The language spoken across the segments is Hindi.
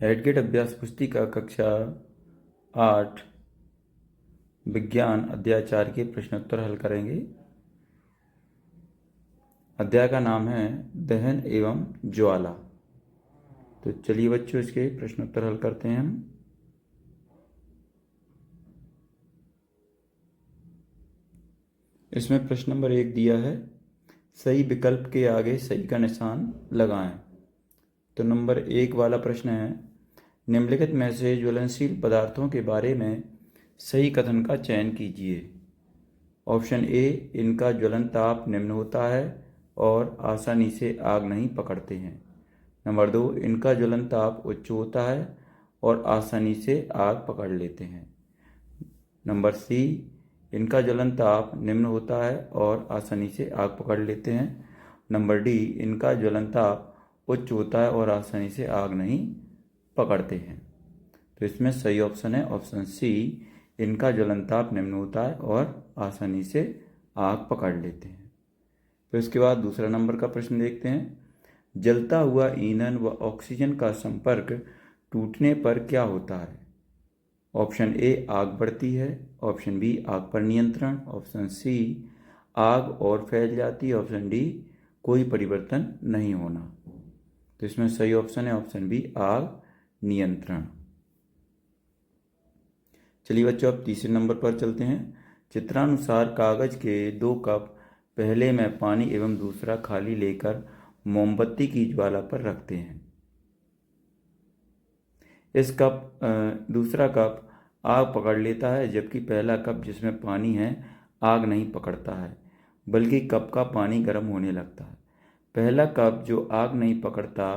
एडगेट अभ्यास पुस्तिका कक्षा 8 विज्ञान अध्याय 4 के प्रश्नोत्तर हल करेंगे। अध्याय का नाम है दहन एवं ज्वाला। तो चलिए बच्चों इसके प्रश्नोत्तर हल करते हैं हम। इसमें प्रश्न नंबर 1 दिया है, सही विकल्प के आगे सही का निशान लगाएं। तो नंबर 1 वाला प्रश्न है, निम्नलिखित में से ज्वलनशील पदार्थों के बारे में सही कथन का चयन कीजिए। ऑप्शन ए, इनका ज्वलन ताप निम्न होता है और आसानी से आग नहीं पकड़ते हैं। नंबर 2, इनका ज्वलन ताप उच्च होता है और आसानी से आग पकड़ लेते हैं। नंबर सी, इनका ज्वलन ताप निम्न होता है और आसानी से आग पकड़ लेते हैं। नंबर डी, इनका ज्वलन ताप उच्च होता है और आसानी से आग नहीं पकड़ते हैं। तो इसमें सही ऑप्शन है ऑप्शन सी, इनका ज्वलन ताप निम्न होता है और आसानी से आग पकड़ लेते हैं। फिर इसके बाद दूसरा नंबर का प्रश्न देखते हैं, जलता हुआ ईंधन व ऑक्सीजन का संपर्क टूटने पर क्या होता है। ऑप्शन ए, आग बढ़ती है। ऑप्शन बी, आग पर नियंत्रण। ऑप्शन सी, आग और फैल जाती है। ऑप्शन डी, कोई परिवर्तन नहीं होना। तो इसमें सही ऑप्शन है ऑप्शन बी, आग नियंत्रण। चलिए बच्चों अब तीसरे नंबर पर चलते हैं। चित्रानुसार कागज के 2 कप पहले में पानी एवं दूसरा खाली लेकर मोमबत्ती की ज्वाला पर रखते हैं। दूसरा कप आग पकड़ लेता है, जबकि पहला कप जिसमें पानी है आग नहीं पकड़ता है, बल्कि कप का पानी गर्म होने लगता है। पहला कप जो आग नहीं पकड़ता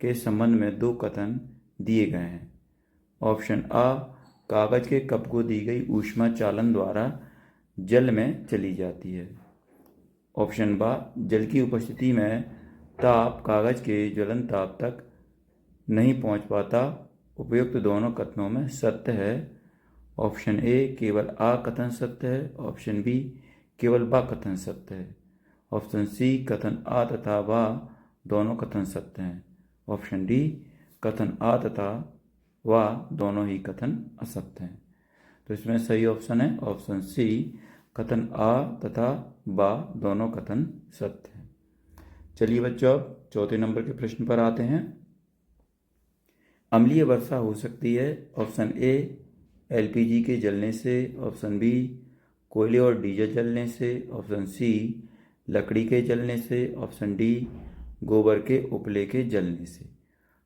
के संबंध में 2 कथन दिए गए हैं। ऑप्शन आ, कागज के कप को दी गई ऊष्मा चालन द्वारा जल में चली जाती है। ऑप्शन बा, जल की उपस्थिति में ताप कागज के ज्वलन ताप तक नहीं पहुंच पाता। उपयुक्त दोनों कथनों में सत्य है। ऑप्शन ए, केवल आ कथन सत्य है। ऑप्शन बी, केवल बा कथन सत्य है। ऑप्शन सी, कथन आ तथा बा दोनों कथन सत्य हैं। ऑप्शन डी, कथन आ तथा वा दोनों ही कथन असत्य हैं। तो इसमें सही ऑप्शन है ऑप्शन सी, कथन आ तथा बा दोनों कथन सत्य हैं। चलिए बच्चों अब चौथे नंबर के प्रश्न पर आते हैं। अम्लीय वर्षा हो सकती है। ऑप्शन ए, एलपीजी के जलने से। ऑप्शन बी, कोयले और डीजल जलने से। ऑप्शन सी, लकड़ी के जलने से। ऑप्शन डी, गोबर के उपले के जलने से।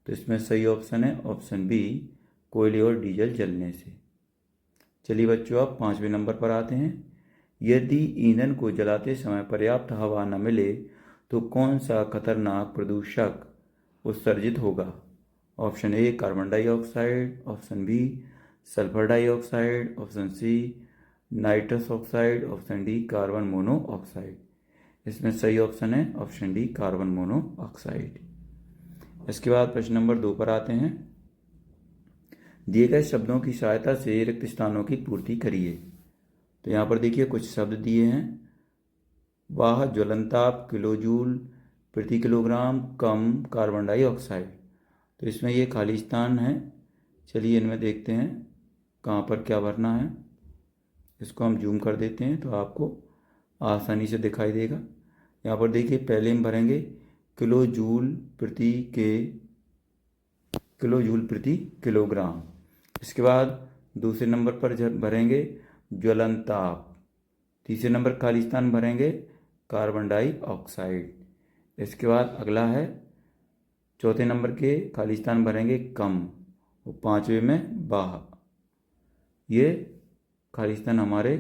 तो इसमें सही ऑप्शन है ऑप्शन बी, कोयले और डीजल जलने से। चलिए बच्चों अब 5वें नंबर पर आते हैं। यदि ईंधन को जलाते समय पर्याप्त हवा न मिले तो कौन सा खतरनाक प्रदूषक उत्सर्जित होगा। Option A, carbon dioxide. Option B, sulphur dioxide. Option C, nitrous oxide. Option D, carbon monoxide. इसमें सही ऑप्शन है ऑप्शन डी, कार्बन मोनोऑक्साइड। इसके बाद प्रश्न नंबर 2 पर आते हैं। दिए गए शब्दों की सहायता से रिक्त स्थानों की पूर्ति करिए। तो यहाँ पर देखिए कुछ शब्द दिए हैं। वाह ज्वलनताप किलोजूल प्रति किलोग्राम कम कार्बन डाइऑक्साइड। तो इसमें ये खाली स्थान है। चलिए इनमें देखते हैं कहाँ पर क्या भरना है। इसको हम जूम कर देते हैं तो आपको आसानी से दिखाई देगा। यहाँ पर देखिए पहले हम भरेंगे किलोजूल प्रति किलोग्राम। इसके बाद दूसरे नंबर पर भरेंगे ज्वलनताप। तीसरे नंबर खाली स्थान भरेंगे कार्बन डाइऑक्साइड। इसके बाद अगला है चौथे नंबर के खाली स्थान भरेंगे कम और 5वें में बाह। ये खाली स्थान हमारे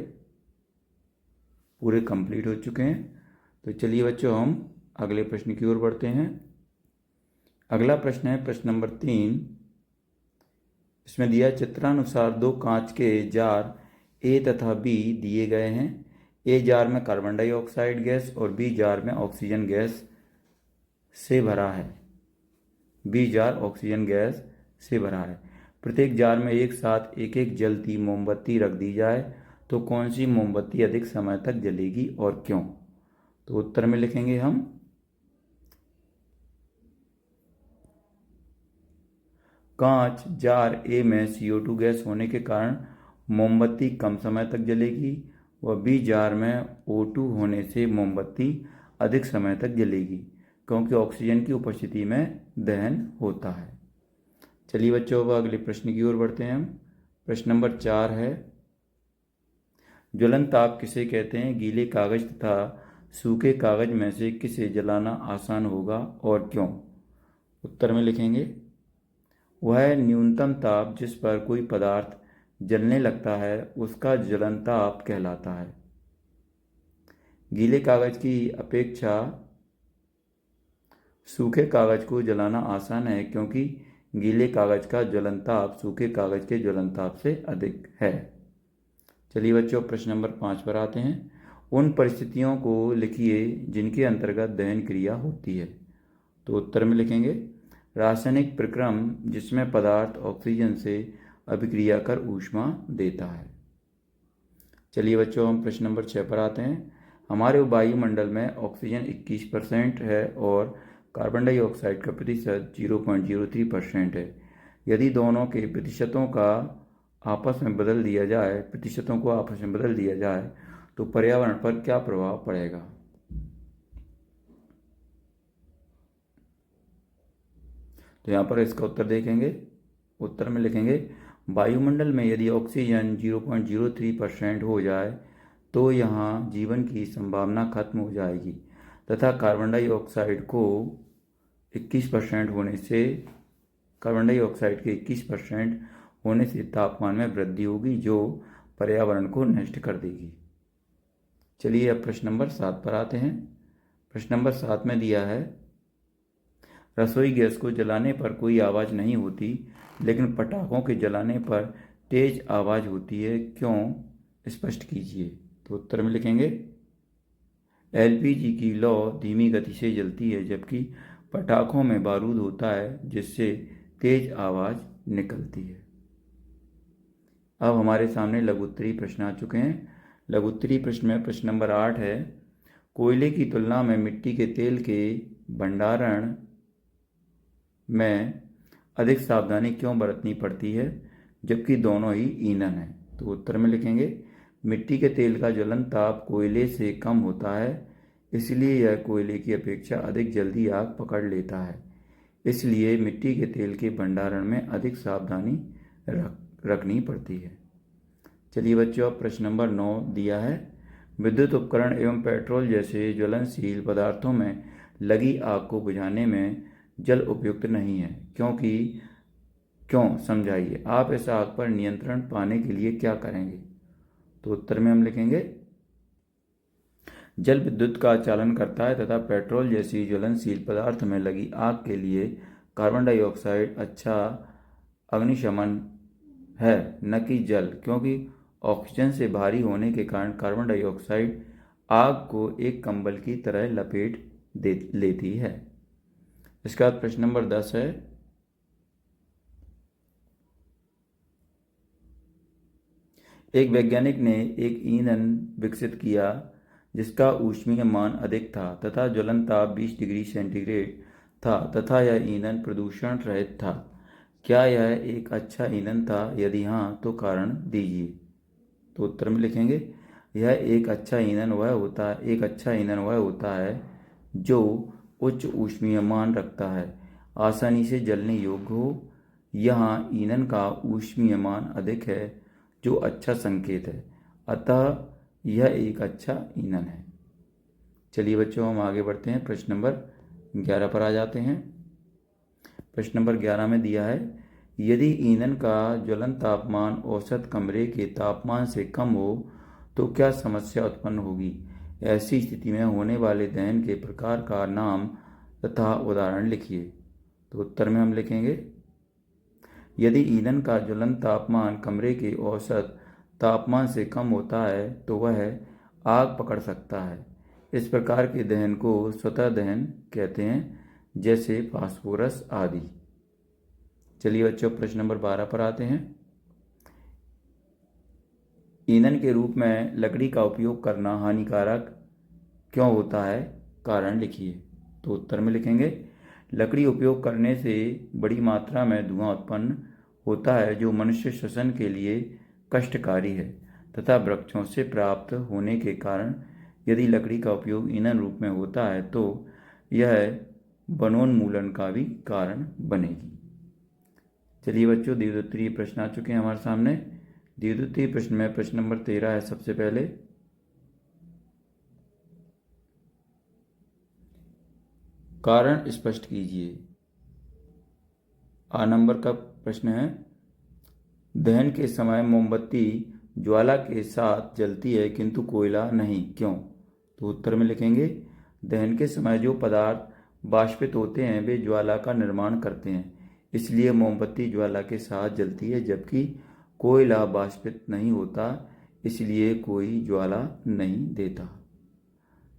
पूरे कंप्लीट हो चुके हैं। तो चलिए बच्चों हम अगले प्रश्न की ओर बढ़ते हैं। अगला प्रश्न है प्रश्न नंबर 3। इसमें दिया चित्रानुसार 2 कांच के जार ए तथा बी दिए गए हैं। ए जार में कार्बन डाइऑक्साइड गैस और बी जार में ऑक्सीजन गैस से भरा है। बी जार ऑक्सीजन गैस से भरा है। प्रत्येक जार में एक साथ एक एक जलती मोमबत्ती रख दी जाए तो कौन सी मोमबत्ती अधिक समय तक जलेगी और क्यों। तो उत्तर में लिखेंगे हम कांच जार ए में CO2 गैस होने के कारण मोमबत्ती कम समय तक जलेगी व बी जार में O2 होने से मोमबत्ती अधिक समय तक जलेगी, क्योंकि ऑक्सीजन की उपस्थिति में दहन होता है। चलिए बच्चों, अब अगले प्रश्न की ओर बढ़ते हैं हम। प्रश्न नंबर 4 है, ज्वलन ताप किसे कहते हैं? गीले कागज तथा सूखे कागज में से किसे जलाना आसान होगा और क्यों? उत्तर में लिखेंगे, वह न्यूनतम ताप जिस पर कोई पदार्थ जलने लगता है उसका ज्वलन ताप कहलाता है। गीले कागज की अपेक्षा सूखे कागज को जलाना आसान है, क्योंकि गीले कागज का ज्वलन ताप सूखे कागज के ज्वलन ताप से अधिक है। चलिए बच्चों, प्रश्न नंबर 5 पर आते हैं। उन परिस्थितियों को लिखिए जिनके अंतर्गत दहन क्रिया होती है। तो उत्तर में लिखेंगे, रासायनिक प्रक्रम जिसमें पदार्थ ऑक्सीजन से अभिक्रिया कर ऊष्मा देता है। चलिए बच्चों, हम प्रश्न नंबर 6 पर आते हैं। हमारे वायुमंडल में ऑक्सीजन 21% है और कार्बन डाइऑक्साइड का प्रतिशत 0.03% है। यदि दोनों के प्रतिशतों को आपस में बदल दिया जाए तो पर्यावरण पर क्या प्रभाव पड़ेगा? तो यहाँ पर इसका उत्तर देखेंगे। उत्तर में लिखेंगे, वायुमंडल में यदि ऑक्सीजन 0.03% हो जाए तो यहाँ जीवन की संभावना खत्म हो जाएगी तथा कार्बन डाइऑक्साइड के 21% होने से तापमान में वृद्धि होगी, जो पर्यावरण को नष्ट कर देगी। चलिए अब प्रश्न नंबर 7 पर आते हैं। प्रश्न नंबर 7 में दिया है, रसोई गैस को जलाने पर कोई आवाज़ नहीं होती, लेकिन पटाखों के जलाने पर तेज आवाज़ होती है, क्यों? स्पष्ट कीजिए। तो उत्तर में लिखेंगे, LPG की लौ धीमी गति से जलती है, जबकि पटाखों में बारूद होता है जिससे तेज आवाज़ निकलती है। अब हमारे सामने लघुत्तरी प्रश्न आ चुके हैं। लघुत्तरी प्रश्न में प्रश्न नंबर 8 है, कोयले की तुलना में मिट्टी के तेल के भंडारण में अधिक सावधानी क्यों बरतनी पड़ती है, जबकि दोनों ही ईंधन है? तो उत्तर में लिखेंगे, मिट्टी के तेल का ज्वलन ताप कोयले से कम होता है, इसलिए यह कोयले की अपेक्षा अधिक जल्दी आग पकड़ लेता है। इसलिए मिट्टी के तेल के भंडारण में अधिक सावधानी रखनी पड़ती है। चलिए बच्चों, अब प्रश्न नंबर 9 दिया है, विद्युत उपकरण एवं पेट्रोल जैसे ज्वलनशील पदार्थों में लगी आग को बुझाने में जल उपयुक्त नहीं है, क्यों समझाइए। आप इस आग पर नियंत्रण पाने के लिए क्या करेंगे? तो उत्तर में हम लिखेंगे, जल विद्युत का चालन करता है तथा पेट्रोल जैसी ज्वलनशील पदार्थ में लगी आग के लिए कार्बन डाइऑक्साइड अच्छा अग्निशमन है, न कि जल, क्योंकि ऑक्सीजन से भारी होने के कारण कार्बन डाइऑक्साइड आग को एक कंबल की तरह लपेट लेती है। इसका प्रश्न नंबर 10 है, एक वैज्ञानिक ने एक ईंधन विकसित किया जिसका ऊष्मीय मान अधिक था तथा ज्वलन ताप 20 डिग्री सेंटीग्रेड था तथा यह ईंधन प्रदूषण रहित था। क्या यह एक अच्छा ईंधन था? यदि हाँ, तो कारण दीजिए। तो उत्तर में लिखेंगे, यह एक अच्छा ईंधन वह होता है जो उच्च ऊष्मीय मान रखता है, आसानी से जलने योग्य हो। यहाँ ईंधन का ऊष्मीय मान अधिक है, जो अच्छा संकेत है, अतः यह एक अच्छा ईंधन है। चलिए बच्चों, हम आगे बढ़ते हैं। प्रश्न नंबर 11 पर आ जाते हैं। प्रश्न नंबर 11 में दिया है, यदि ईंधन का ज्वलन तापमान औसत कमरे के तापमान से कम हो तो क्या समस्या उत्पन्न होगी? ऐसी स्थिति में होने वाले दहन के प्रकार का नाम तथा उदाहरण लिखिए। तो उत्तर में हम लिखेंगे, यदि ईंधन का ज्वलन तापमान कमरे के औसत तापमान से कम होता है तो वह आग पकड़ सकता है। इस प्रकार के दहन को स्वतः दहन कहते हैं, जैसे फास्फोरस आदि। चलिए बच्चों, प्रश्न नंबर 12 पर आते हैं। ईंधन के रूप में लकड़ी का उपयोग करना हानिकारक क्यों होता है? कारण लिखिए। तो उत्तर में लिखेंगे, लकड़ी उपयोग करने से बड़ी मात्रा में धुआं उत्पन्न होता है जो मनुष्य श्वसन के लिए कष्टकारी है तथा वृक्षों से प्राप्त होने के कारण यदि लकड़ी का उपयोग ईंधन रूप में होता है तो यह वनोन्मूलन का भी कारण बनेगी। चलिए बच्चों, द्वितीय प्रश्न आ चुके हैं हमारे सामने। द्वितीय प्रश्न में प्रश्न नंबर 13 है। सबसे पहले कारण स्पष्ट कीजिए। आ नंबर का प्रश्न है, दहन के समय मोमबत्ती ज्वाला के साथ जलती है किंतु कोयला नहीं, क्यों? तो उत्तर में लिखेंगे, दहन के समय जो पदार्थ बाष्पित होते हैं वे ज्वाला का निर्माण करते हैं, इसलिए मोमबत्ती ज्वाला के साथ जलती है, जबकि कोयला बाष्पित नहीं होता, इसलिए कोई ज्वाला नहीं देता।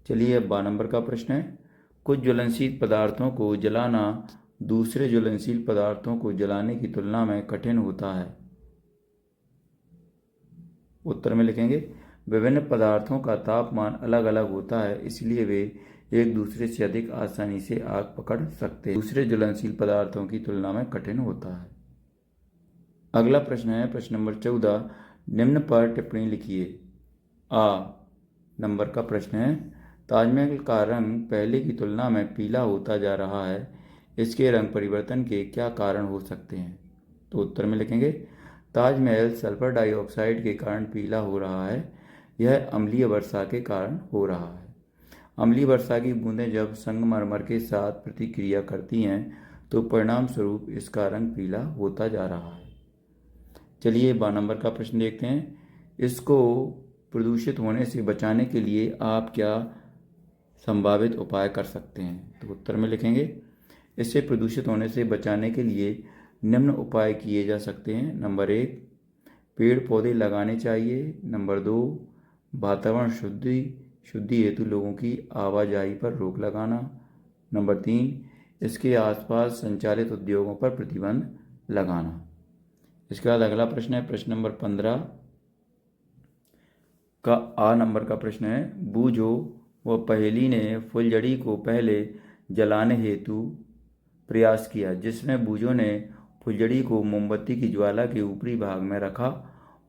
चलिए अब 12 नंबर का प्रश्न है, कुछ ज्वलनशील पदार्थों को जलाना दूसरे ज्वलनशील पदार्थों को जलाने की तुलना में कठिन होता है। उत्तर में लिखेंगे, विभिन्न पदार्थों का तापमान अलग अलग होता है, इसलिए वे एक दूसरे से अधिक आसानी से आग पकड़ सकते हैं। दूसरे ज्वलनशील पदार्थों की तुलना में कठिन होता है। अगला प्रश्न है प्रश्न नंबर 14, निम्न पर टिप्पणी लिखिए। आ नंबर का प्रश्न है, ताजमहल का रंग पहले की तुलना में पीला होता जा रहा है, इसके रंग परिवर्तन के क्या कारण हो सकते हैं? तो उत्तर में लिखेंगे, ताजमहल सल्फर डाइऑक्साइड के कारण पीला हो रहा है, यह अम्लीय वर्षा के कारण हो रहा है। अम्लीय वर्षा की बूंदें जब संगमरमर के साथ प्रतिक्रिया करती हैं तो परिणाम स्वरूप इसका रंग पीला होता जा रहा है। चलिए 12 नंबर का प्रश्न देखते हैं, इसको प्रदूषित होने से बचाने के लिए आप क्या संभावित उपाय कर सकते हैं? तो उत्तर में लिखेंगे, इससे प्रदूषित होने से बचाने के लिए निम्न उपाय किए जा सकते हैं। नंबर 1, पेड़ पौधे लगाने चाहिए। नंबर 2, वातावरण शुद्धि हेतु लोगों की आवाजाही पर रोक लगाना। नंबर 3, इसके आसपास संचालित उद्योगों पर प्रतिबंध लगाना। इसके बाद अगला प्रश्न है प्रश्न नंबर 15 का आ नंबर का प्रश्न है, बूझो व पहेली ने फुलझड़ी को पहले जलाने हेतु प्रयास किया, जिसमें बूझो ने फुलझड़ी को मोमबत्ती की ज्वाला के ऊपरी भाग में रखा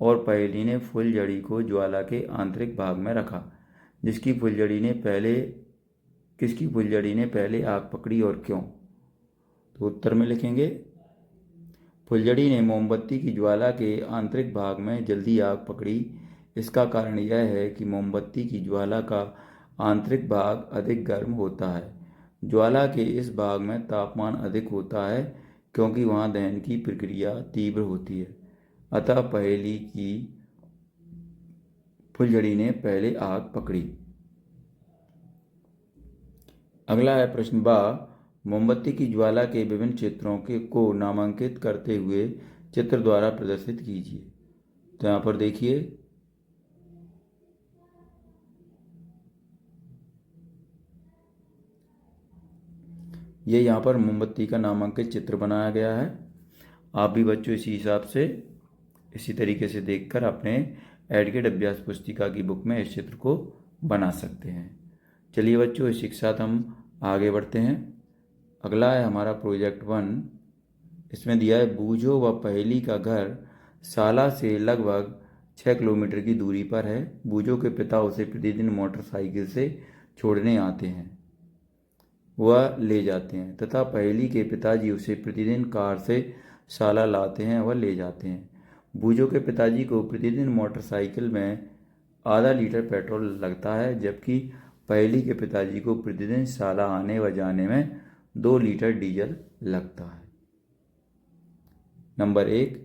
और पहेली ने फुलझड़ी को ज्वाला के आंतरिक भाग में रखा। किसकी फुलझड़ी ने पहले आग पकड़ी और क्यों? तो उत्तर में लिखेंगे, फुलझड़ी ने मोमबत्ती की ज्वाला के आंतरिक भाग में जल्दी आग पकड़ी। इसका कारण यह है कि मोमबत्ती की ज्वाला का आंतरिक भाग अधिक गर्म होता है। ज्वाला के इस भाग में तापमान अधिक होता है क्योंकि वहाँ दहन की प्रक्रिया तीव्र होती है। अतः पहेली की फुलझड़ी ने पहले आग पकड़ी। अगला है प्रश्न बा, मोमबत्ती की ज्वाला के विभिन्न क्षेत्रों को नामांकित करते हुए चित्र द्वारा प्रदर्शित कीजिए। तो यहाँ पर देखिए, ये यहाँ पर मोमबत्ती का नामांकित चित्र बनाया गया है। आप भी बच्चों इसी हिसाब से इसी तरीके से देखकर अपने एडगेड अभ्यास पुस्तिका की बुक में इस चित्र को बना सकते हैं। चलिए बच्चों, इसी के साथ हम आगे बढ़ते हैं। अगला है हमारा प्रोजेक्ट 1। इसमें दिया है, बूझो व पहेली का घर साला से लगभग 6 किलोमीटर की दूरी पर है। बूझो के पिता उसे प्रतिदिन मोटरसाइकिल से छोड़ने आते हैं, वह ले जाते हैं, तथा पहेली के पिताजी उसे प्रतिदिन कार से साला लाते हैं व ले जाते हैं। बूझो के पिताजी को प्रतिदिन मोटरसाइकिल में आधा लीटर पेट्रोल लगता है, जबकि पहेली के पिताजी को प्रतिदिन साला आने व जाने में 2 लीटर डीजल लगता है। नंबर 1,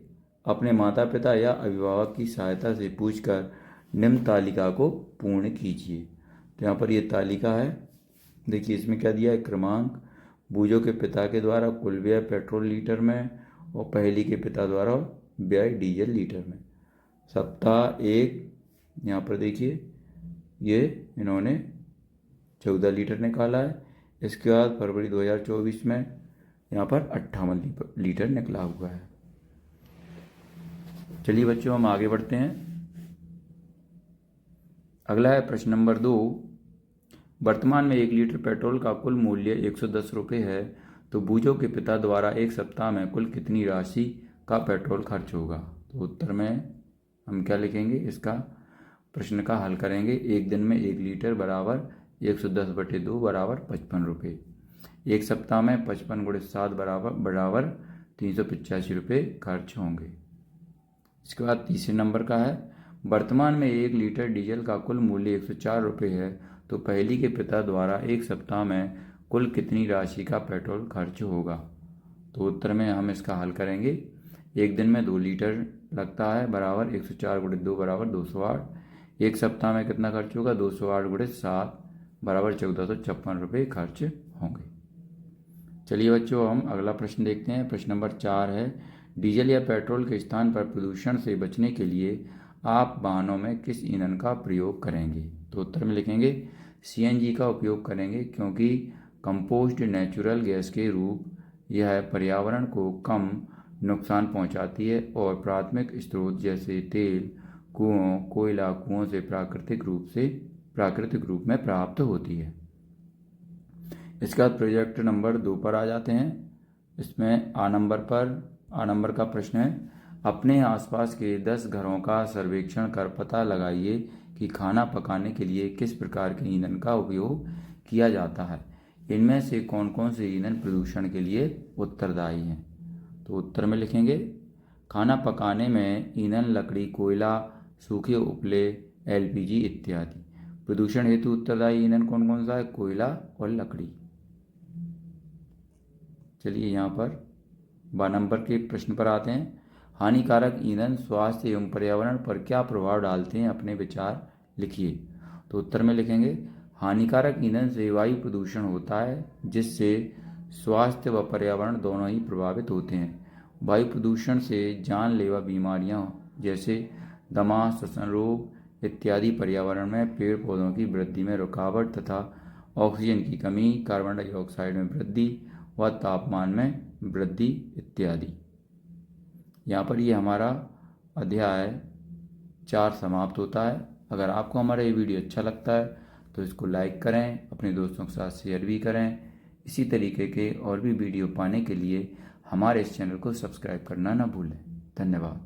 अपने माता पिता या अभिभावक की सहायता से पूछकर निम्न तालिका को पूर्ण कीजिए। तो यहाँ पर ये तालिका है, देखिए इसमें क्या दिया है, क्रमांक, बूझो के पिता के द्वारा कुल व्यय पेट्रोल लीटर में और पहेली के पिता द्वारा व्यय डीजल लीटर में। सप्ताह 1, यहाँ पर देखिए ये इन्होंने 14 लीटर निकाला है। इसके बाद फरवरी 2024 में यहाँ पर 58 लीटर निकला हुआ है। चलिए बच्चों, हम आगे बढ़ते हैं। अगला है प्रश्न नंबर 2। वर्तमान में 1 लीटर पेट्रोल का कुल मूल्य 110 रुपये है, तो बूझो के पिता द्वारा एक सप्ताह में कुल कितनी राशि का पेट्रोल खर्च होगा। तो उत्तर में हम क्या लिखेंगे, इसका प्रश्न का हल करेंगे। एक दिन में 1 लीटर बराबर 110/2 बराबर 55 रुपये। एक सप्ताह में 55 × 7 बराबर 385 रुपये खर्च होंगे। इसके बाद तीसरे नंबर का है, वर्तमान में 1 लीटर डीजल का कुल मूल्य 104 रुपये है, तो पहेली के पिता द्वारा एक सप्ताह में कुल कितनी राशि का पेट्रोल खर्च होगा। तो उत्तर में हम इसका हल करेंगे। एक दिन में 2 लीटर लगता है बराबर 104 × 2 बराबर 208। एक सप्ताह में कितना खर्च होगा, 208 × 7 बराबर 1456 रुपये खर्च होंगे। चलिए बच्चों, हम अगला प्रश्न देखते हैं। प्रश्न नंबर 4 है, डीजल या पेट्रोल के स्थान पर प्रदूषण से बचने के लिए आप वाहनों में किस ईंधन का प्रयोग करेंगे। तो उत्तर में लिखेंगे सीएनजी का उपयोग करेंगे, क्योंकि कंपोस्ट नेचुरल गैस के रूप यह पर्यावरण को कम नुकसान पहुंचाती है और प्राथमिक स्रोत जैसे तेल, कुओं, कोयला कुओं से प्राकृतिक रूप में प्राप्त होती है। इसके बाद प्रोजेक्ट नंबर 2 पर आ जाते हैं। इसमें आ नंबर का प्रश्न है, अपने आसपास के 10 घरों का सर्वेक्षण कर पता लगाइए कि खाना पकाने के लिए किस प्रकार के ईंधन का उपयोग किया जाता है। इनमें से कौन कौन से ईंधन प्रदूषण के लिए उत्तरदायी हैं। तो उत्तर में लिखेंगे खाना पकाने में ईंधन लकड़ी, कोयला, सूखे उपले, एलपीजी इत्यादि। प्रदूषण हेतु उत्तरदायी ईंधन कौन कौन सा है, कोयला और लकड़ी। चलिए यहाँ पर 12 नंबर के प्रश्न पर आते हैं। हानिकारक ईंधन स्वास्थ्य एवं पर्यावरण पर क्या प्रभाव डालते हैं, अपने विचार लिखिए। तो उत्तर में लिखेंगे हानिकारक ईंधन से वायु प्रदूषण होता है, जिससे स्वास्थ्य व पर्यावरण दोनों ही प्रभावित होते हैं। वायु प्रदूषण से जानलेवा बीमारियां जैसे दमा, श्वसन रोग इत्यादि, पर्यावरण में पेड़ पौधों की वृद्धि में रुकावट तथा ऑक्सीजन की कमी, कार्बन डाइऑक्साइड में वृद्धि व तापमान में वृद्धि इत्यादि। यहाँ पर ये हमारा अध्याय 4 समाप्त होता है। अगर आपको हमारा ये वीडियो अच्छा लगता है तो इसको लाइक करें, अपने दोस्तों के साथ शेयर भी करें। इसी तरीके के और भी वीडियो पाने के लिए हमारे इस चैनल को सब्सक्राइब करना ना भूलें। धन्यवाद।